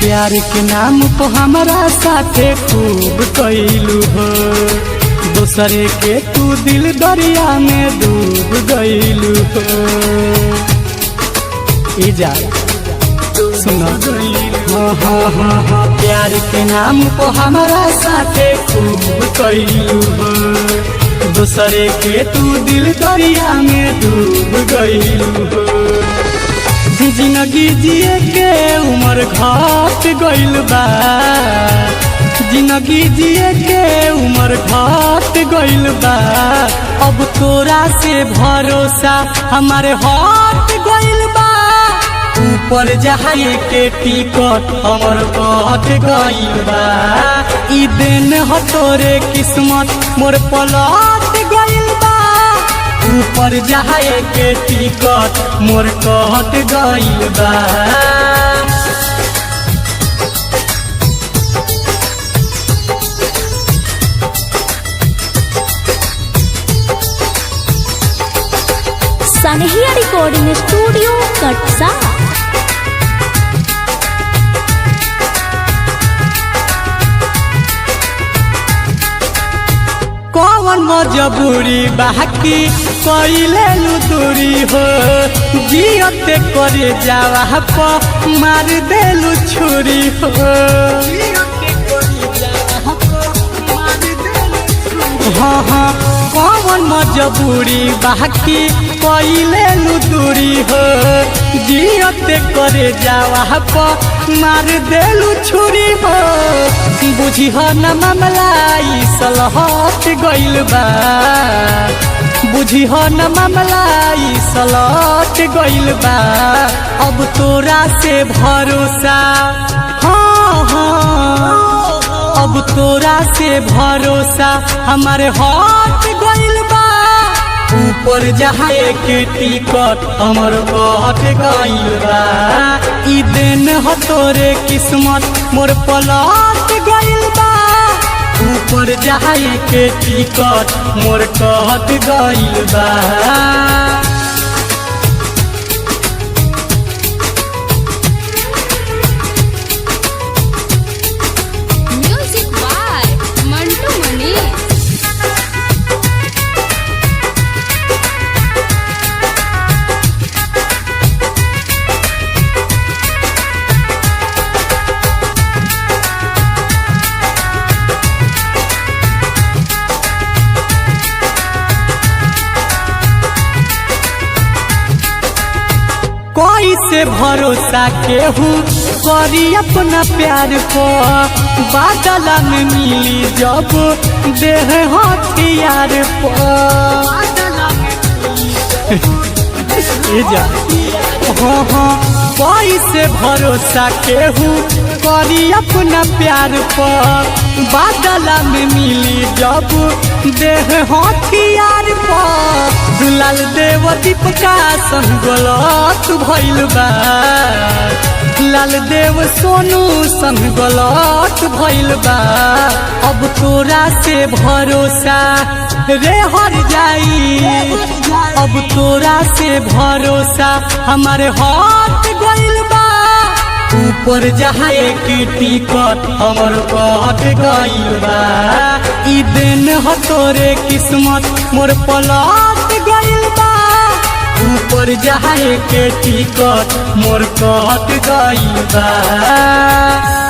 प्यार के नाम पे हमारा साथे खूब कैलू हो, दूसरे के तू दिल दरिया में डूब गईलू हो। इजा सुनो हाँ, प्यार के नाम पे हमारा साथे खूब कैलू हो, दूसरे के तू दिल दरिया में डूब गईलू हो। जिंदगी जिए के उम्र घट गइल बा, जिंदगी जिए के उम्र घट गइल बा। अब तोरा से भरोसा हमारे हट गइल बा, ऊपर जाए के टिकट हमर कट गइल बा। ई दिन हो तोरे किस्मत मोर पलट गइल बा, ऊपर जाए के टिकट मोर कट गइल बा। सनहिया रिकॉर्डिंग स्टूडियो कटसा। कौन मजबूरी बाकी कइले दूरी हो, जियते करे जावा प मार देलू छुरी हो। हाँ, कौन मजबूरी बाकी कइले दूरी हो, जियते करे जावा प मार देलू छुरी हो। बुझी हो न मामला ई सलहट गइल बा, बुझी हो न मामला ई सलहट गइल बा। अब तोरा से भरोसा अब तोरा से भरोसा हमारे हट गइल बा, ऊपर जाए के टिकट हमर कट गइल बा। ई दिन हो तोरे किस्मत मोर पलट गइल बा, ऊपर जाए के टिकट मोर कट गइल बा। कोई से भरोसा केहू करी अपना प्यार को, बादल में मिली जब देह हथियार हाँ, कोई से भरोसा केहू करी अपना प्यार पर, बादल में मिली जब देह हथियार पर। दुलाल देव दीपका संग गलत भइल बा, लाल देव सोनू संग गलत भइल बा। अब तोरा से भरोसा रे हर जाई, अब तोरा से भरोसा हमारे हट गइल बा, ऊपर जाए के टिकट हमर कट गइल बा। ई दिन हो तोरे किस्मत मोर पलट गइल बा, ऊपर जाए के टिकट मोर कट गइल बा।